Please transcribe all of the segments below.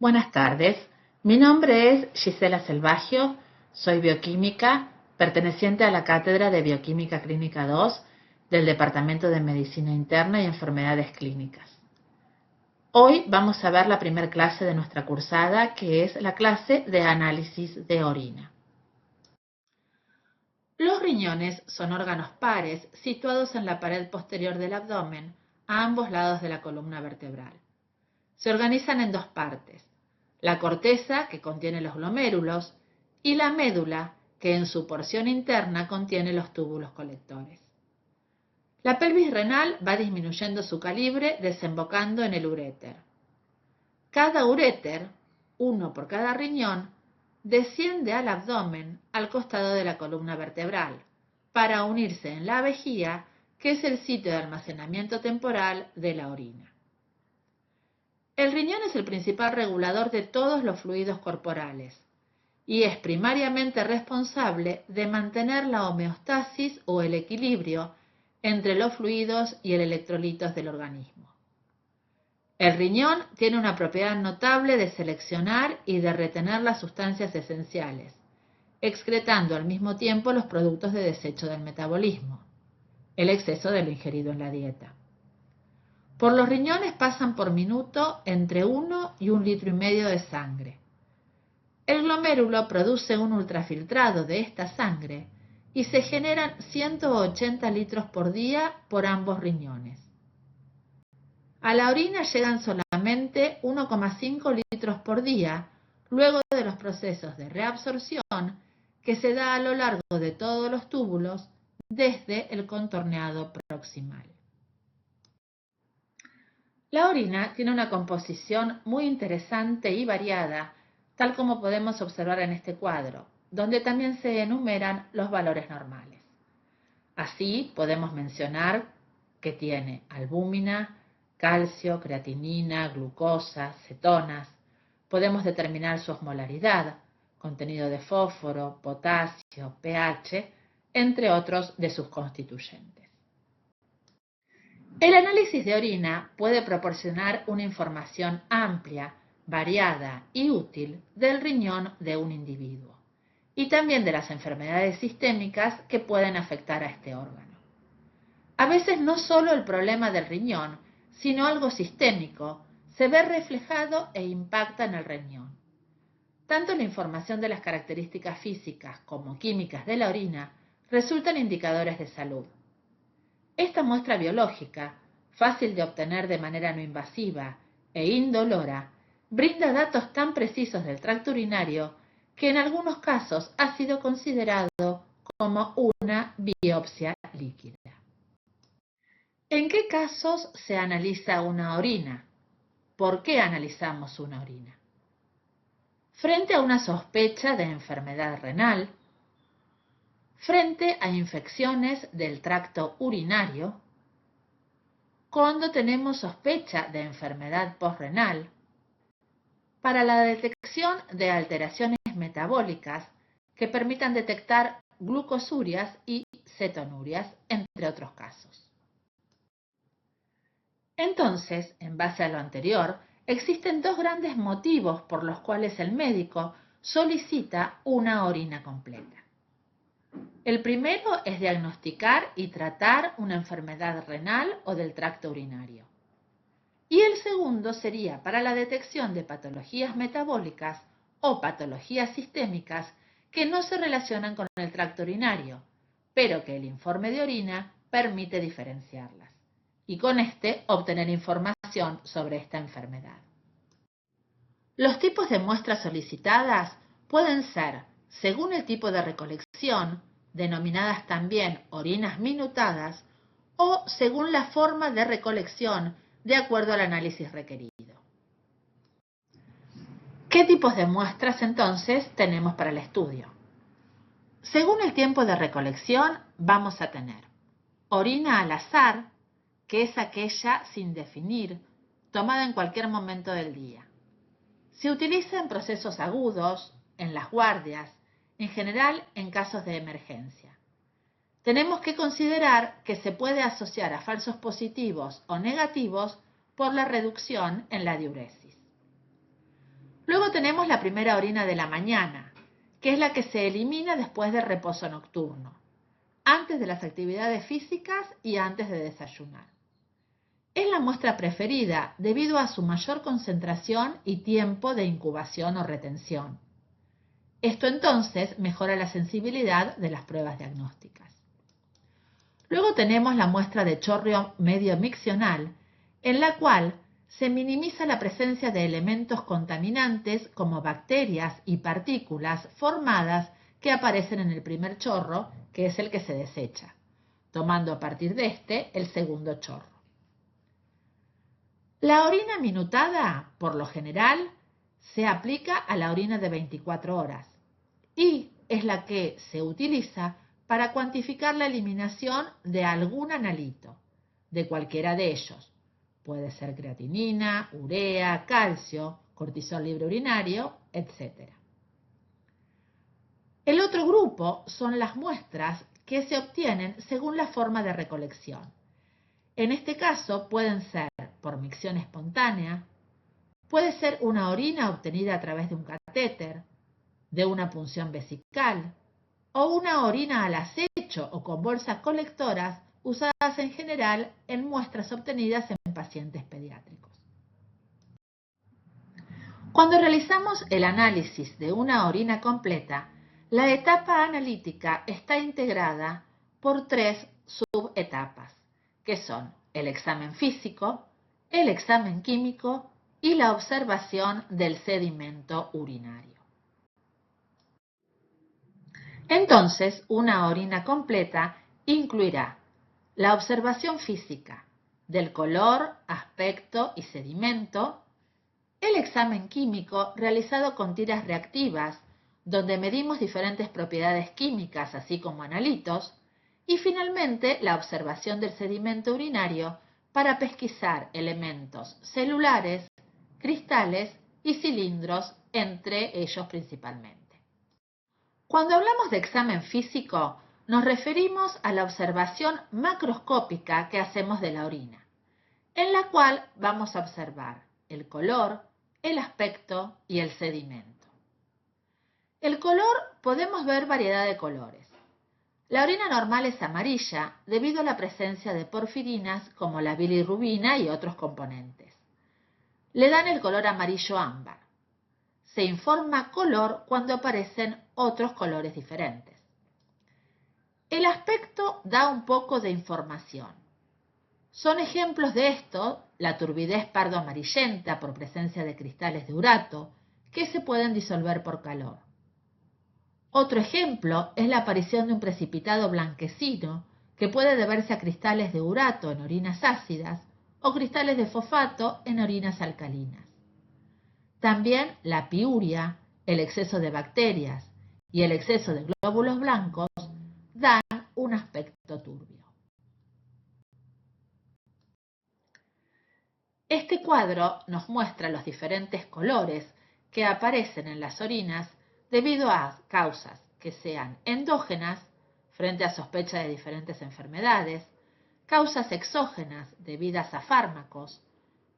Buenas tardes, mi nombre es Gisela Selvagio, soy bioquímica perteneciente a la Cátedra de Bioquímica Clínica 2 del Departamento de Medicina Interna y Enfermedades Clínicas. Hoy vamos a ver la primera clase de nuestra cursada, que es la clase de análisis de orina. Los riñones son órganos pares situados en la pared posterior del abdomen, a ambos lados de la columna vertebral. Se organizan en dos partes: la corteza, que contiene los glomérulos, y la médula, que en su porción interna contiene los túbulos colectores. La pelvis renal va disminuyendo su calibre desembocando en el uréter. Cada uréter, uno por cada riñón, desciende al abdomen al costado de la columna vertebral para unirse en la vejiga, que es el sitio de almacenamiento temporal de la orina. El riñón es el principal regulador de todos los fluidos corporales y es primariamente responsable de mantener la homeostasis o el equilibrio entre los fluidos y el electrolitos del organismo. El riñón tiene una propiedad notable de seleccionar y de retener las sustancias esenciales, excretando al mismo tiempo los productos de desecho del metabolismo, el exceso de lo ingerido en la dieta. Por los riñones pasan por minuto entre 1 y 1,5 litros de sangre. El glomérulo produce un ultrafiltrado de esta sangre y se generan 180 litros por día por ambos riñones. A la orina llegan solamente 1,5 litros por día, luego de los procesos de reabsorción que se da a lo largo de todos los túbulos desde el contorneado proximal. La orina tiene una composición muy interesante y variada, tal como podemos observar en este cuadro, donde también se enumeran los valores normales. Así podemos mencionar que tiene albúmina, calcio, creatinina, glucosa, cetonas. Podemos determinar su osmolaridad, contenido de fósforo, potasio, pH, entre otros de sus constituyentes. El análisis de orina puede proporcionar una información amplia, variada y útil del riñón de un individuo y también de las enfermedades sistémicas que pueden afectar a este órgano. A veces no solo el problema del riñón, sino algo sistémico, se ve reflejado e impacta en el riñón. Tanto la información de las características físicas como químicas de la orina resultan indicadores de salud. Esta muestra biológica, fácil de obtener de manera no invasiva e indolora, brinda datos tan precisos del tracto urinario que en algunos casos ha sido considerado como una biopsia líquida. ¿En qué casos se analiza una orina? ¿Por qué analizamos una orina? Frente a una sospecha de enfermedad renal, frente a infecciones del tracto urinario, cuando tenemos sospecha de enfermedad posrenal, para la detección de alteraciones metabólicas que permitan detectar glucosurias y cetonurias, entre otros casos. Entonces, en base a lo anterior, existen dos grandes motivos por los cuales el médico solicita una orina completa. El primero es diagnosticar y tratar una enfermedad renal o del tracto urinario. Y el segundo sería para la detección de patologías metabólicas o patologías sistémicas que no se relacionan con el tracto urinario, pero que el informe de orina permite diferenciarlas, y con este obtener información sobre esta enfermedad. Los tipos de muestras solicitadas pueden ser, según el tipo de recolección, denominadas también orinas minutadas, o según la forma de recolección, de acuerdo al análisis requerido. ¿Qué tipos de muestras entonces tenemos para el estudio? Según el tiempo de recolección, vamos a tener orina al azar, que es aquella sin definir, tomada en cualquier momento del día. Se utiliza en procesos agudos, en las guardias, en general en casos de emergencia. Tenemos que considerar que se puede asociar a falsos positivos o negativos por la reducción en la diuresis. Luego tenemos la primera orina de la mañana, que es la que se elimina después del reposo nocturno, antes de las actividades físicas y antes de desayunar. Es la muestra preferida debido a su mayor concentración y tiempo de incubación o retención. Esto entonces mejora la sensibilidad de las pruebas diagnósticas. Luego tenemos la muestra de chorro medio miccional, en la cual se minimiza la presencia de elementos contaminantes como bacterias y partículas formadas que aparecen en el primer chorro, que es el que se desecha, tomando a partir de este el segundo chorro. La orina minutada, por lo general, se aplica a la orina de 24 horas y es la que se utiliza para cuantificar la eliminación de algún analito, de cualquiera de ellos. Puede ser creatinina, urea, calcio, cortisol libre urinario, etc. El otro grupo son las muestras que se obtienen según la forma de recolección. En este caso pueden ser por micción espontánea, puede ser una orina obtenida a través de un catéter, de una punción vesical, o una orina al acecho o con bolsas colectoras usadas en general en muestras obtenidas en pacientes pediátricos. Cuando realizamos el análisis de una orina completa, la etapa analítica está integrada por 3 subetapas, que son el examen físico, el examen químico y la observación del sedimento urinario. Entonces, una orina completa incluirá la observación física del color, aspecto y sedimento, el examen químico realizado con tiras reactivas, donde medimos diferentes propiedades químicas, así como analitos, y finalmente la observación del sedimento urinario para pesquisar elementos celulares, cristales y cilindros, entre ellos principalmente. Cuando hablamos de examen físico, nos referimos a la observación macroscópica que hacemos de la orina, en la cual vamos a observar el color, el aspecto y el sedimento. El color, podemos ver variedad de colores. La orina normal es amarilla debido a la presencia de porfirinas como la bilirrubina y otros componentes. Le dan el color amarillo ámbar. Se informa color cuando aparecen otros colores diferentes. El aspecto da un poco de información. Son ejemplos de esto la turbidez pardo amarillenta por presencia de cristales de urato que se pueden disolver por calor. Otro ejemplo es la aparición de un precipitado blanquecino que puede deberse a cristales de urato en orinas ácidas o cristales de fosfato en orinas alcalinas. También la piuria, el exceso de bacterias y el exceso de glóbulos blancos dan un aspecto turbio. Este cuadro nos muestra los diferentes colores que aparecen en las orinas debido a causas que sean endógenas, frente a sospecha de diferentes enfermedades, causas exógenas debidas a fármacos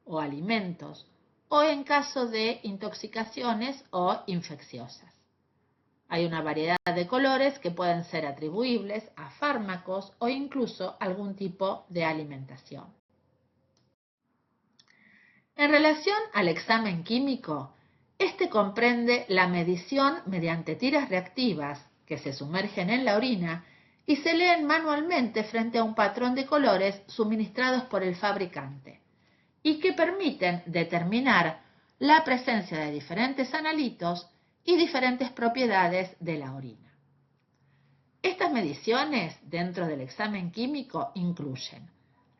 o alimentos, o en caso de intoxicaciones o infecciosas. Hay una variedad de colores que pueden ser atribuibles a fármacos o incluso algún tipo de alimentación. En relación al examen químico, este comprende la medición mediante tiras reactivas que se sumergen en la orina y se leen manualmente frente a un patrón de colores suministrados por el fabricante y que permiten determinar la presencia de diferentes analitos y diferentes propiedades de la orina. Estas mediciones dentro del examen químico incluyen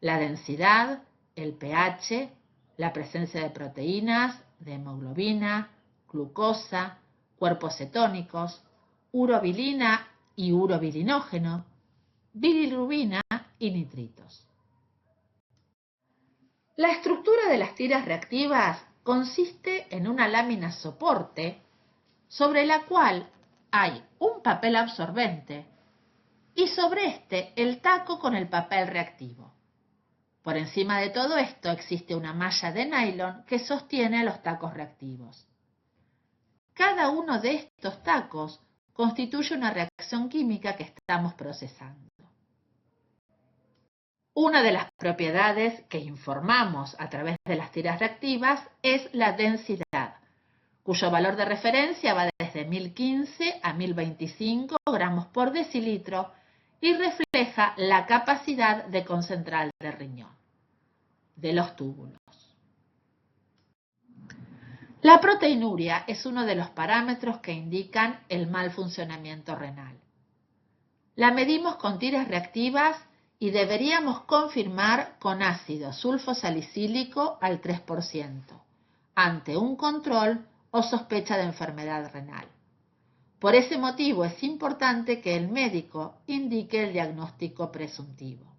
la densidad, el pH, la presencia de proteínas, de hemoglobina, glucosa, cuerpos cetónicos, urobilina y urobilinógeno, bilirrubina y nitritos. La estructura de las tiras reactivas consiste en una lámina soporte sobre la cual hay un papel absorbente y sobre este el taco con el papel reactivo. Por encima de todo esto existe una malla de nylon que sostiene los tacos reactivos. cada uno de estos tacos constituye una reacción química que estamos procesando. Una de las propiedades que informamos a través de las tiras reactivas es la densidad, cuyo valor de referencia va desde 1015 a 1025 gramos por decilitro y refleja la capacidad de concentrar del riñón, de los túbulos. La proteinuria es uno de los parámetros que indican el mal funcionamiento renal. La medimos con tiras reactivas y deberíamos confirmar con ácido sulfosalicílico al 3%, ante un control o sospecha de enfermedad renal. Por ese motivo es importante que el médico indique el diagnóstico presuntivo.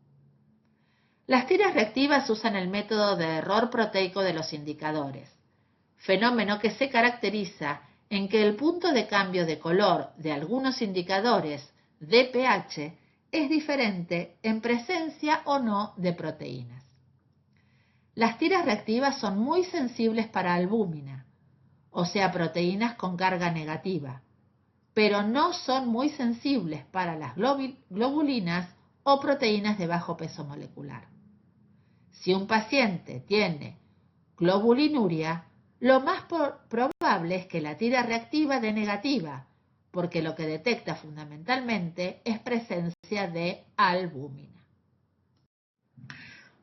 Las tiras reactivas usan el método de error proteico de los indicadores, fenómeno que se caracteriza en que el punto de cambio de color de algunos indicadores de pH es diferente en presencia o no de proteínas. Las tiras reactivas son muy sensibles para albúmina, o sea, proteínas con carga negativa, pero no son muy sensibles para las globulinas o proteínas de bajo peso molecular. Si un paciente tiene globulinuria, lo más probable es que la tira reactiva dé negativa, porque lo que detecta fundamentalmente es presencia de albúmina.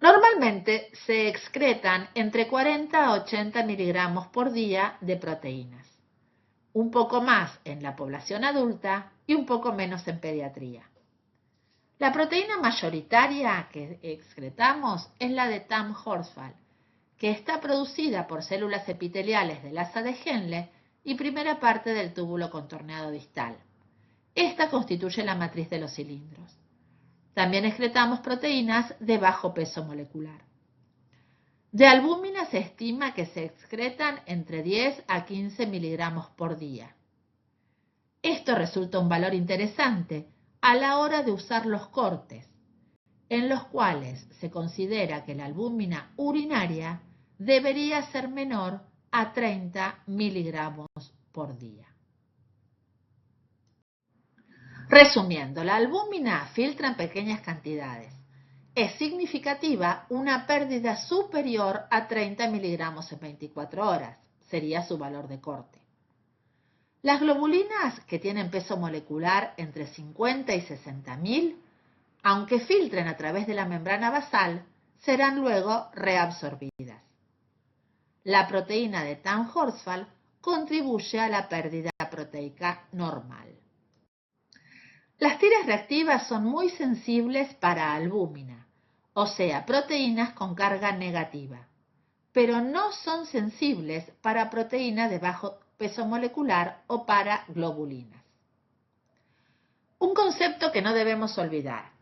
Normalmente se excretan entre 40 a 80 miligramos por día de proteínas, un poco más en la población adulta y un poco menos en pediatría. La proteína mayoritaria que excretamos es la de Tamm-Horsfall, que está producida por células epiteliales del asa de Henle y primera parte del túbulo contorneado distal. Esta constituye la matriz de los cilindros. También excretamos proteínas de bajo peso molecular. De albúmina se estima que se excretan entre 10 a 15 miligramos por día. Esto resulta un valor interesante a la hora de usar los cortes, en los cuales se considera que la albúmina urinaria debería ser menor a 30 miligramos por día. Resumiendo, la albúmina filtra en pequeñas cantidades. Es significativa una pérdida superior a 30 miligramos en 24 horas, sería su valor de corte. Las globulinas que tienen peso molecular entre 50 y 60.000, aunque filtren a través de la membrana basal, serán luego reabsorbidas. La proteína de Tamm-Horsfall contribuye a la pérdida proteica normal. Las tiras reactivas son muy sensibles para albúmina, o sea, proteínas con carga negativa, pero no son sensibles para proteínas de bajo peso molecular o para globulinas. Un concepto que no debemos olvidar.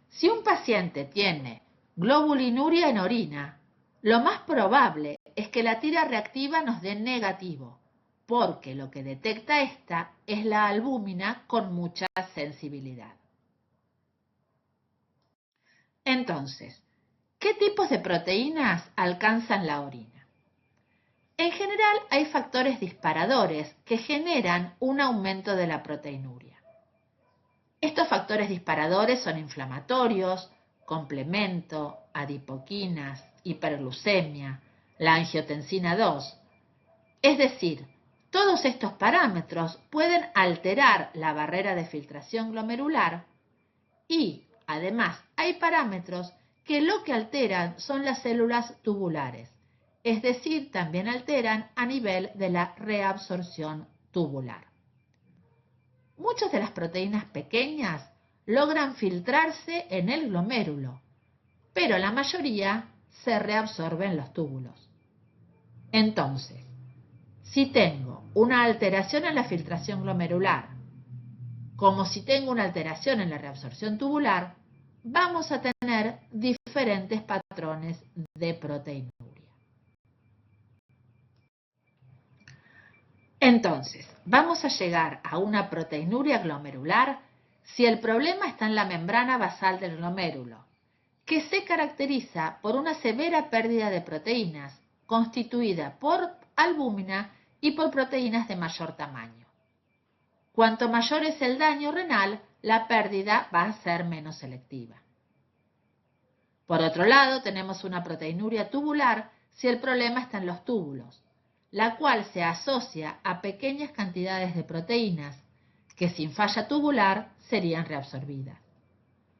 Si un paciente tiene globulinuria en orina, lo más probable es que la tira reactiva nos dé negativo, porque lo que detecta esta es la albúmina con mucha sensibilidad. Entonces, ¿qué tipos de proteínas alcanzan la orina? En general hay factores disparadores que generan un aumento de la proteinuria. Estos factores disparadores son inflamatorios, complemento, adipoquinas, hiperglucemia, la angiotensina 2. Es decir, todos estos parámetros pueden alterar la barrera de filtración glomerular y, además, hay parámetros que lo que alteran son las células tubulares, es decir, también alteran a nivel de la reabsorción tubular. Muchas de las proteínas pequeñas logran filtrarse en el glomérulo, pero la mayoría se reabsorben en los túbulos. Entonces, si tengo una alteración en la filtración glomerular, como si tengo una alteración en la reabsorción tubular, vamos a tener diferentes patrones de proteinuria. Entonces, vamos a llegar a una proteinuria glomerular si el problema está en la membrana basal del glomérulo, que se caracteriza por una severa pérdida de proteínas constituida por albúmina y por proteínas de mayor tamaño. Cuanto mayor es el daño renal, la pérdida va a ser menos selectiva. Por otro lado, tenemos una proteinuria tubular si el problema está en los túbulos, la cual se asocia a pequeñas cantidades de proteínas que sin falla tubular serían reabsorbidas.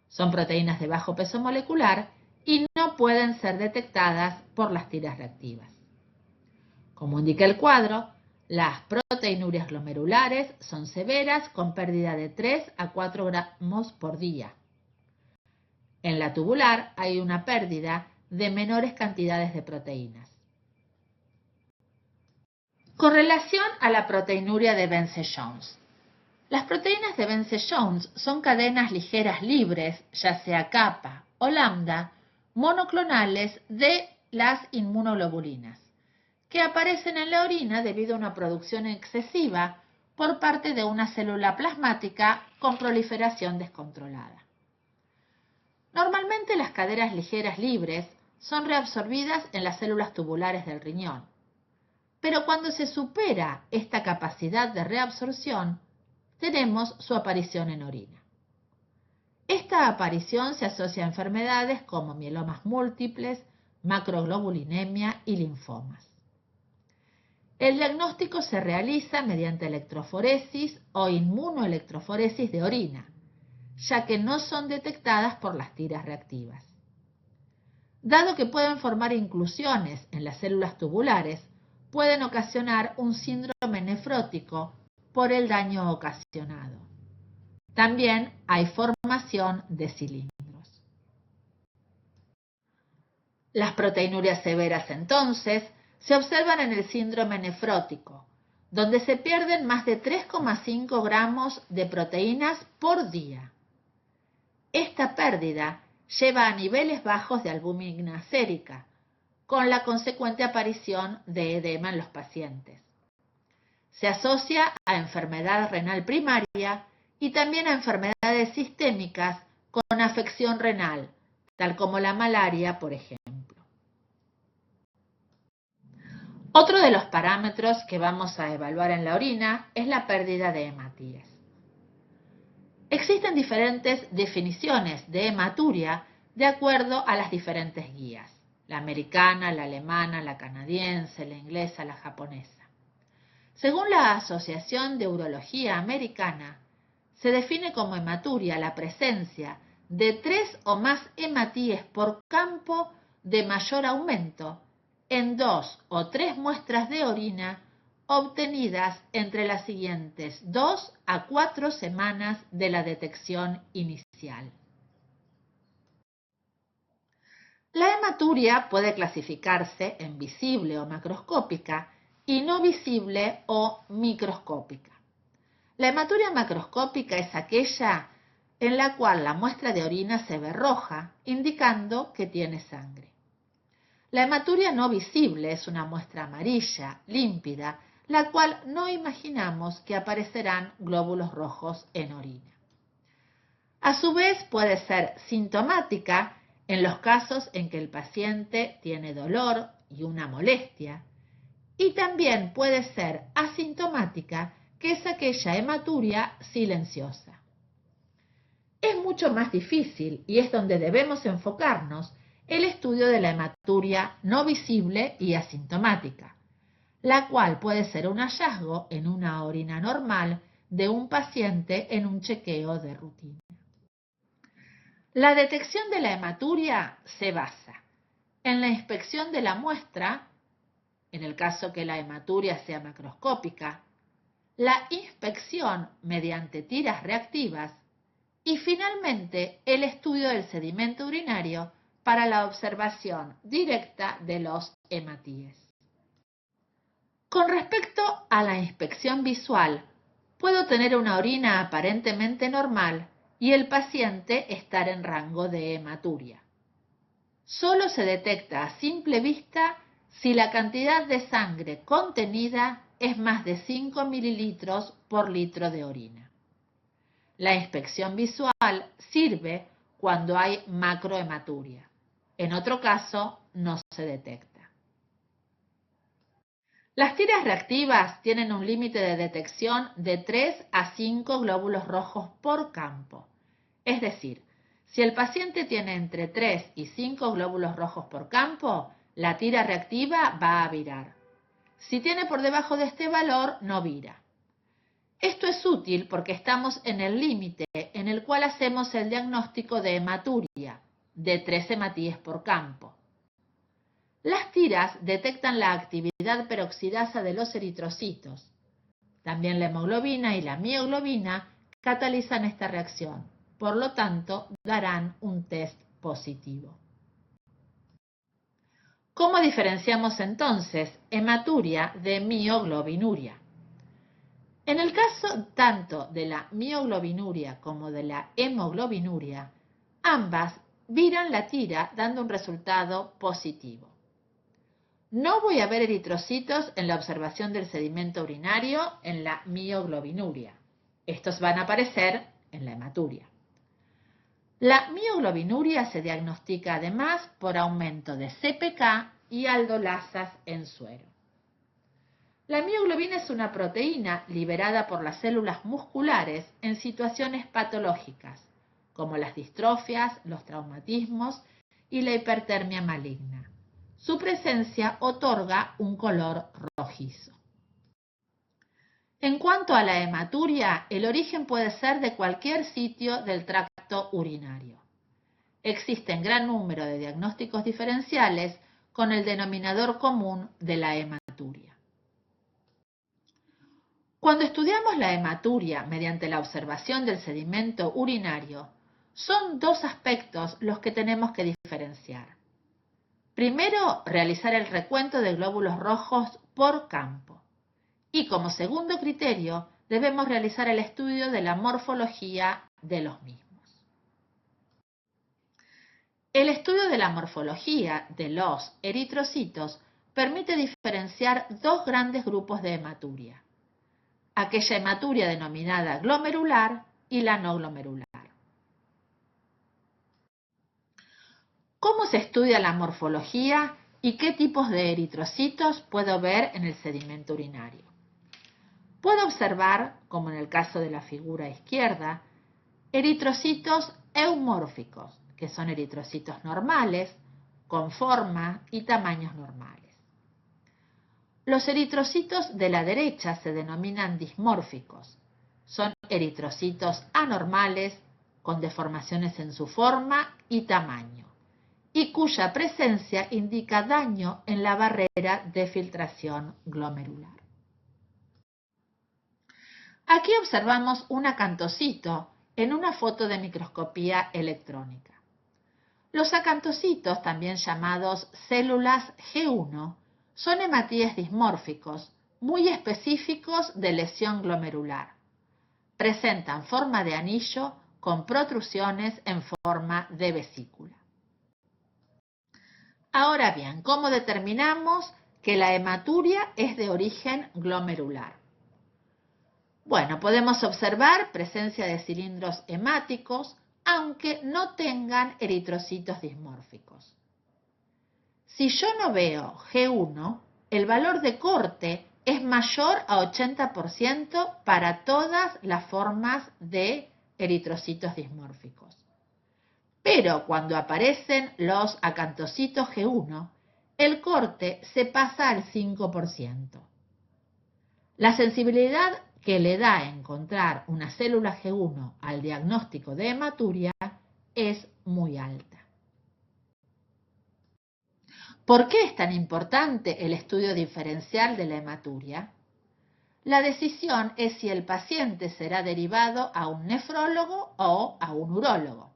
Son proteínas de bajo peso molecular y no pueden ser detectadas por las tiras reactivas. Como indica el cuadro, las proteinurias glomerulares son severas con pérdida de 3 a 4 gramos por día. En la tubular hay una pérdida de menores cantidades de proteínas. Con relación a la proteinuria de Bence-Jones. Las proteínas de Bence-Jones son cadenas ligeras libres, ya sea kappa o lambda, monoclonales de las inmunoglobulinas, que aparecen en la orina debido a una producción excesiva por parte de una célula plasmática con proliferación descontrolada. Normalmente las cadenas ligeras libres son reabsorbidas en las células tubulares del riñón, pero cuando se supera esta capacidad de reabsorción, tenemos su aparición en orina. Esta aparición se asocia a enfermedades como mielomas múltiples, macroglobulinemia y linfomas. El diagnóstico se realiza mediante electroforesis o inmunoelectroforesis de orina, ya que no son detectadas por las tiras reactivas. Dado que pueden formar inclusiones en las células tubulares, pueden ocasionar un síndrome nefrótico por el daño ocasionado. También hay formación de cilindros. Las proteinurias severas, entonces, se observan en el síndrome nefrótico, donde se pierden más de 3,5 gramos de proteínas por día. Esta pérdida lleva a niveles bajos de albúmina sérica, con la consecuente aparición de edema en los pacientes. Se asocia a enfermedad renal primaria y también a enfermedades sistémicas con afección renal, tal como la malaria, por ejemplo. Otro de los parámetros que vamos a evaluar en la orina es la pérdida de hematíes. Existen diferentes definiciones de hematuria de acuerdo a las diferentes guías, la americana, la alemana, la canadiense, la inglesa, la japonesa. Según la Asociación de Urología Americana, se define como hematuria la presencia de 3 o más hematíes por campo de mayor aumento en 2 o 3 muestras de orina obtenidas entre las siguientes 2 a 4 semanas de la detección inicial. La hematuria puede clasificarse en visible o macroscópica y no visible o microscópica. La hematuria macroscópica es aquella en la cual la muestra de orina se ve roja, indicando que tiene sangre. La hematuria no visible es una muestra amarilla, límpida, la cual no imaginamos que aparecerán glóbulos rojos en orina. A su vez puede ser sintomática en los casos en que el paciente tiene dolor y una molestia, y también puede ser asintomática, que es aquella hematuria silenciosa. Es mucho más difícil, y es donde debemos enfocarnos, el estudio de la hematuria no visible y asintomática, la cual puede ser un hallazgo en una orina normal de un paciente en un chequeo de rutina. La detección de la hematuria se basa en la inspección de la muestra, en el caso que la hematuria sea macroscópica, la inspección mediante tiras reactivas y finalmente el estudio del sedimento urinario para la observación directa de los hematíes. Con respecto a la inspección visual, puedo tener una orina aparentemente normal y el paciente estar en rango de hematuria. Solo se detecta a simple vista si la cantidad de sangre contenida es más de 5 mililitros por litro de orina. La inspección visual sirve cuando hay macrohematuria. En otro caso, no se detecta. Las tiras reactivas tienen un límite de detección de 3 a 5 glóbulos rojos por campo. Es decir, si el paciente tiene entre 3 y 5 glóbulos rojos por campo, la tira reactiva va a virar. Si tiene por debajo de este valor, no vira. Esto es útil porque estamos en el límite en el cual hacemos el diagnóstico de hematuria, de 3 hematíes por campo. Las tiras detectan la actividad peroxidasa de los eritrocitos. También la hemoglobina y la mioglobina catalizan esta reacción, por lo tanto, darán un test positivo. ¿Cómo diferenciamos entonces hematuria de mioglobinuria? En el caso tanto de la mioglobinuria como de la hemoglobinuria, ambas viran la tira dando un resultado positivo. No voy a ver eritrocitos en la observación del sedimento urinario en la mioglobinuria. Estos van a aparecer en la hematuria. La mioglobinuria se diagnostica además por aumento de CPK y aldolasas en suero. La mioglobina es una proteína liberada por las células musculares en situaciones patológicas, como las distrofias, los traumatismos y la hipertermia maligna. Su presencia otorga un color rojizo. En cuanto a la hematuria, el origen puede ser de cualquier sitio del tracto urinario. Existen gran número de diagnósticos diferenciales con el denominador común de la hematuria. Cuando estudiamos la hematuria mediante la observación del sedimento urinario, son dos aspectos los que tenemos que diferenciar. Primero, realizar el recuento de glóbulos rojos por campo. Y como segundo criterio, debemos realizar el estudio de la morfología de los mismos. El estudio de la morfología de los eritrocitos permite diferenciar dos grandes grupos de hematuria: aquella hematuria denominada glomerular y la no glomerular. ¿Cómo se estudia la morfología y qué tipos de eritrocitos puedo ver en el sedimento urinario? Puedo observar, como en el caso de la figura izquierda, eritrocitos eumórficos, que son eritrocitos normales, con forma y tamaños normales. Los eritrocitos de la derecha se denominan dismórficos. Son eritrocitos anormales, con deformaciones en su forma y tamaño, y cuya presencia indica daño en la barrera de filtración glomerular. Aquí observamos un acantocito en una foto de microscopía electrónica. Los acantocitos, también llamados células G1, son hematíes dismórficos, muy específicos de lesión glomerular. Presentan forma de anillo con protrusiones en forma de vesícula. Ahora bien, ¿cómo determinamos que la hematuria es de origen glomerular? Bueno, podemos observar presencia de cilindros hemáticos, aunque no tengan eritrocitos dismórficos. Si yo no veo G1, el valor de corte es mayor a 80% para todas las formas de eritrocitos dismórficos. Pero cuando aparecen los acantocitos G1, el corte se pasa al 5%. La sensibilidad que le da a encontrar una célula G1 al diagnóstico de hematuria es muy alta. ¿Por qué es tan importante el estudio diferencial de la hematuria? La decisión es si el paciente será derivado a un nefrólogo o a un urólogo.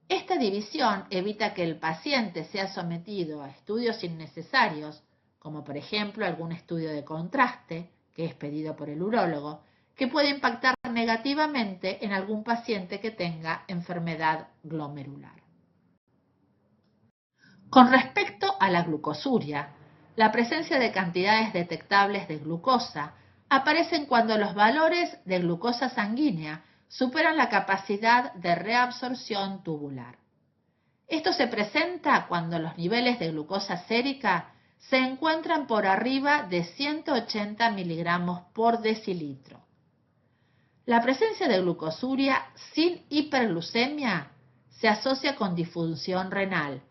Esta división evita que el paciente sea sometido a estudios innecesarios, como por ejemplo algún estudio de contraste, que es pedido por el urólogo, que puede impactar negativamente en algún paciente que tenga enfermedad glomerular. Con respecto a la glucosuria, la presencia de cantidades detectables de glucosa aparecen cuando los valores de glucosa sanguínea superan la capacidad de reabsorción tubular. Esto se presenta cuando los niveles de glucosa sérica se encuentran por arriba de 180 miligramos por decilitro. La presencia de glucosuria sin hiperglucemia se asocia con disfunción renal,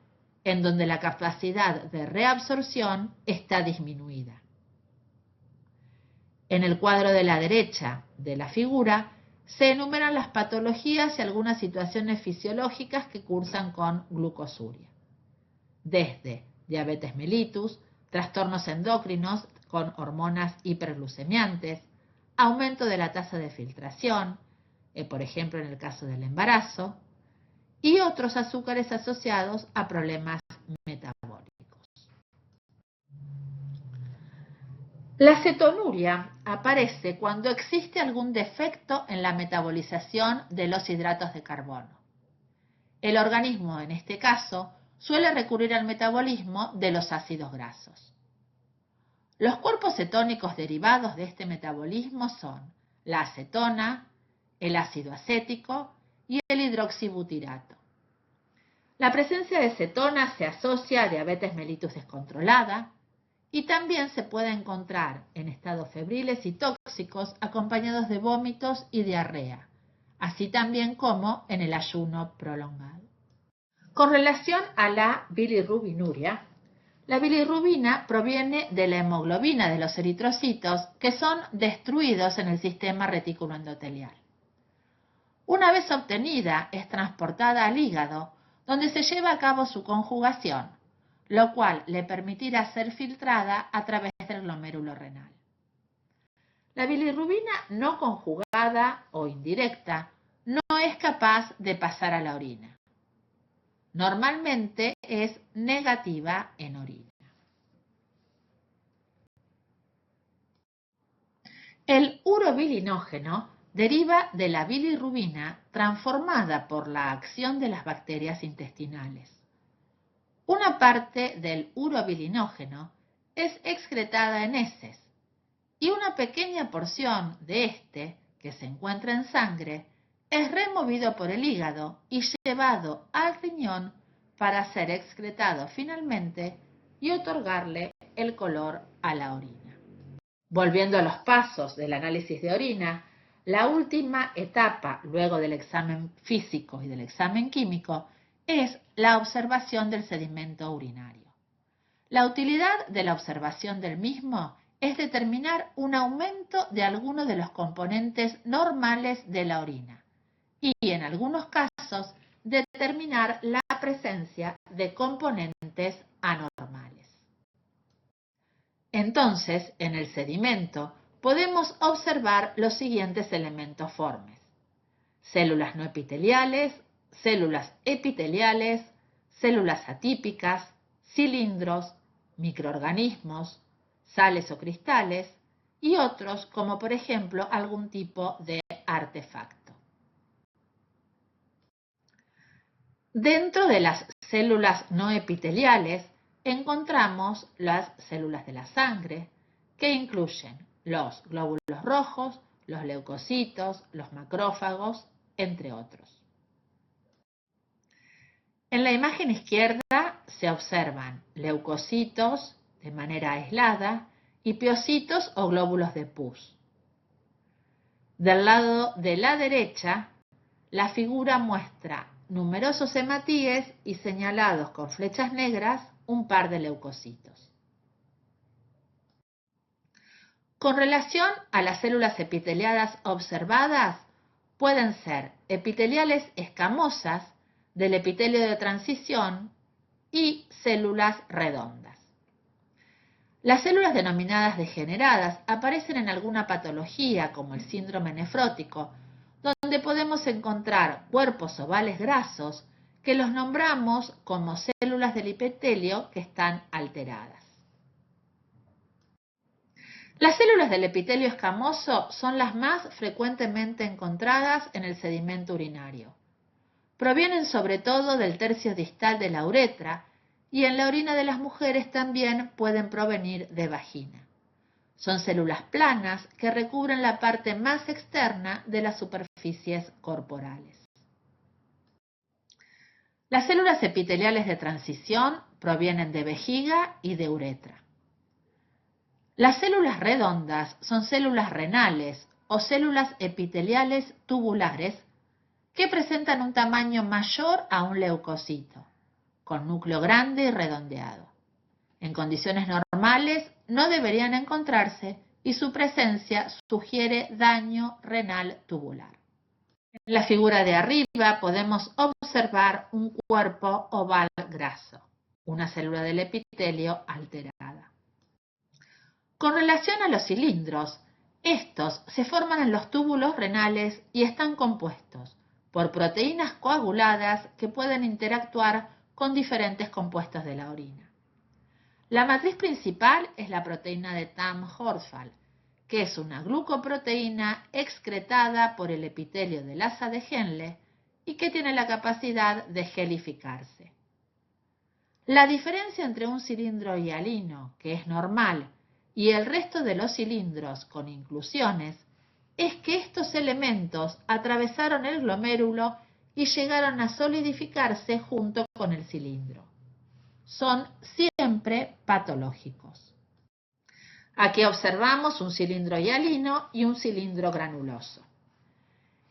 en donde la capacidad de reabsorción está disminuida. En el cuadro de la derecha de la figura se enumeran las patologías y algunas situaciones fisiológicas que cursan con glucosuria, desde diabetes mellitus, trastornos endocrinos con hormonas hiperglucemiantes, aumento de la tasa de filtración, por ejemplo en el caso del embarazo, y otros azúcares asociados a problemas metabólicos. La cetonuria aparece cuando existe algún defecto en la metabolización de los hidratos de carbono. El organismo, en este caso, suele recurrir al metabolismo de los ácidos grasos. Los cuerpos cetónicos derivados de este metabolismo son la acetona, el ácido acético y el hidroxibutirato. La presencia de cetona se asocia a diabetes mellitus descontrolada y también se puede encontrar en estados febriles y tóxicos acompañados de vómitos y diarrea, así también como en el ayuno prolongado. Con relación a la bilirrubinuria, la bilirrubina proviene de la hemoglobina de los eritrocitos que son destruidos en el sistema retículo endotelial. Una vez obtenida, es transportada al hígado, donde se lleva a cabo su conjugación, lo cual le permitirá ser filtrada a través del glomérulo renal. La bilirrubina no conjugada o indirecta no es capaz de pasar a la orina. Normalmente es negativa en orina. El urobilinógeno deriva de la bilirrubina transformada por la acción de las bacterias intestinales. Una parte del urobilinógeno es excretada en heces y una pequeña porción de este, que se encuentra en sangre, es removido por el hígado y llevado al riñón para ser excretado finalmente y otorgarle el color a la orina. Volviendo a los pasos del análisis de orina, la última etapa luego del examen físico y del examen químico es la observación del sedimento urinario. La utilidad de la observación del mismo es determinar un aumento de alguno de los componentes normales de la orina y, en algunos casos, determinar la presencia de componentes anormales. Entonces, en el sedimento podemos observar los siguientes elementos formes: células no epiteliales, células epiteliales, células atípicas, cilindros, microorganismos, sales o cristales y otros como por ejemplo algún tipo de artefacto. Dentro de las células no epiteliales encontramos las células de la sangre, que incluyen los glóbulos rojos, los leucocitos, los macrófagos, entre otros. En la imagen izquierda se observan leucocitos de manera aislada y piocitos o glóbulos de pus. Del lado de la derecha, la figura muestra numerosos hematíes y señalados con flechas negras un par de leucocitos. Con relación a las células epiteliadas observadas, pueden ser epiteliales escamosas, del epitelio de transición y células redondas. Las células denominadas degeneradas aparecen en alguna patología como el síndrome nefrótico, donde podemos encontrar cuerpos ovales grasos que los nombramos como células del epitelio que están alteradas. Las células del epitelio escamoso son las más frecuentemente encontradas en el sedimento urinario. Provienen sobre todo del tercio distal de la uretra y en la orina de las mujeres también pueden provenir de vagina. Son células planas que recubren la parte más externa de las superficies corporales. Las células epiteliales de transición provienen de vejiga y de uretra. Las células redondas son células renales o células epiteliales tubulares que presentan un tamaño mayor a un leucocito, con núcleo grande y redondeado. En condiciones normales no deberían encontrarse y su presencia sugiere daño renal tubular. En la figura de arriba podemos observar un cuerpo oval graso, una célula del epitelio alterada. Con relación a los cilindros, estos se forman en los túbulos renales y están compuestos por proteínas coaguladas que pueden interactuar con diferentes compuestos de la orina. La matriz principal es la proteína de Tamm-Horsfall, que es una glucoproteína excretada por el epitelio del asa de Henle y que tiene la capacidad de gelificarse. La diferencia entre un cilindro hialino, que es normal, y el resto de los cilindros con inclusiones, es que estos elementos atravesaron el glomérulo y llegaron a solidificarse junto con el cilindro. Son siempre patológicos. Aquí observamos un cilindro hialino y un cilindro granuloso.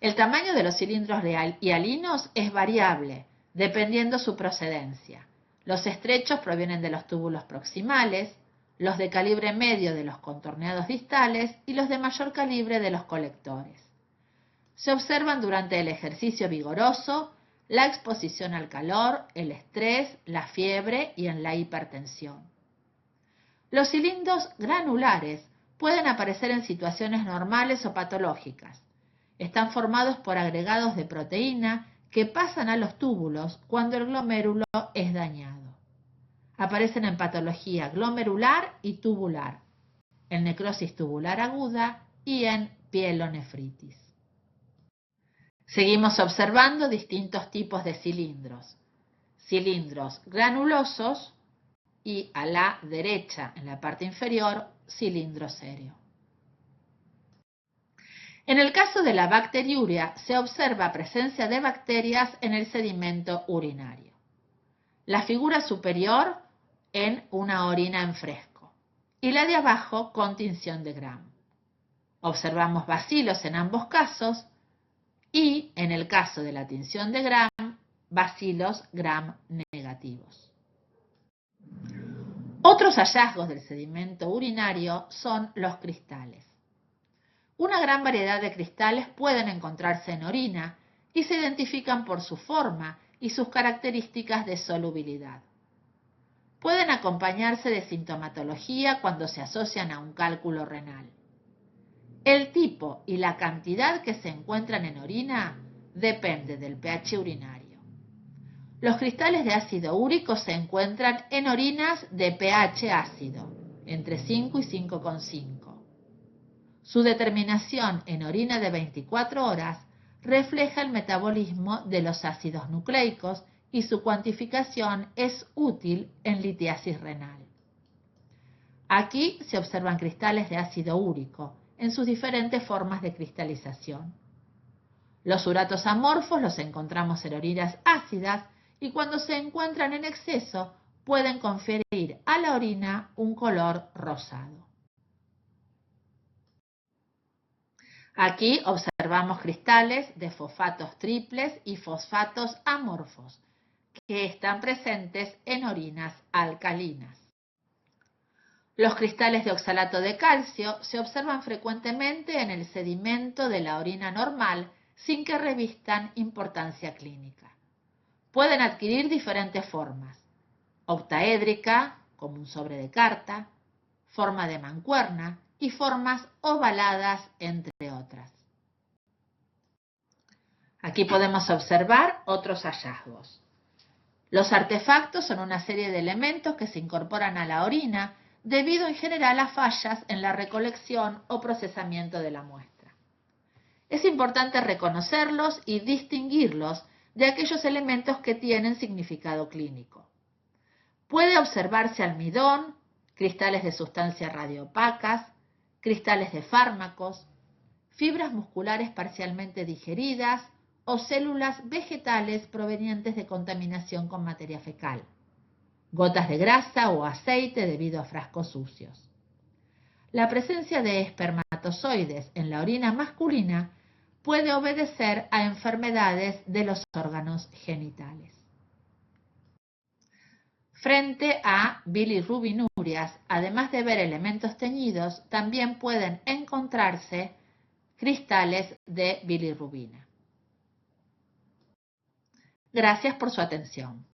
El tamaño de los cilindros hialinos es variable, dependiendo su procedencia. Los estrechos provienen de los túbulos proximales, los de calibre medio de los contorneados distales y los de mayor calibre de los colectores. Se observan durante el ejercicio vigoroso, la exposición al calor, el estrés, la fiebre y en la hipertensión. Los cilindros granulares pueden aparecer en situaciones normales o patológicas. Están formados por agregados de proteína que pasan a los túbulos cuando el glomérulo es dañado. Aparecen en patología glomerular y tubular, en necrosis tubular aguda y en pielonefritis. Seguimos observando distintos tipos de cilindros. Cilindros granulosos y a la derecha, en la parte inferior, cilindro séreo. En el caso de la bacteriuria, se observa presencia de bacterias en el sedimento urinario. La figura superior en una orina en fresco y la de abajo con tinción de Gram. Observamos bacilos en ambos casos y, en el caso de la tinción de Gram, bacilos Gram negativos. Otros hallazgos del sedimento urinario son los cristales. Una gran variedad de cristales pueden encontrarse en orina y se identifican por su forma y sus características de solubilidad. Pueden acompañarse de sintomatología cuando se asocian a un cálculo renal. El tipo y la cantidad que se encuentran en orina depende del pH urinario. Los cristales de ácido úrico se encuentran en orinas de pH ácido, entre 5 y 5,5. Su determinación en orina de 24 horas refleja el metabolismo de los ácidos nucleicos y su cuantificación es útil en litiasis renal. Aquí se observan cristales de ácido úrico en sus diferentes formas de cristalización. Los uratos amorfos los encontramos en orinas ácidas y cuando se encuentran en exceso pueden conferir a la orina un color rosado. Aquí observamos cristales de fosfatos triples y fosfatos amorfos que están presentes en orinas alcalinas. Los cristales de oxalato de calcio se observan frecuentemente en el sedimento de la orina normal sin que revistan importancia clínica. Pueden adquirir diferentes formas: octaédrica, como un sobre de carta, forma de mancuerna y formas ovaladas, entre otras. Aquí podemos observar otros hallazgos. Los artefactos son una serie de elementos que se incorporan a la orina debido en general a fallas en la recolección o procesamiento de la muestra. Es importante reconocerlos y distinguirlos de aquellos elementos que tienen significado clínico. Puede observarse almidón, cristales de sustancias radioopacas, cristales de fármacos, fibras musculares parcialmente digeridas o células vegetales provenientes de contaminación con materia fecal. gotas de grasa o aceite debido a frascos sucios. La presencia de espermatozoides en la orina masculina puede obedecer a enfermedades de los órganos genitales. Frente a bilirrubinurias, además de ver elementos teñidos, también pueden encontrarse cristales de bilirrubina. Gracias por su atención.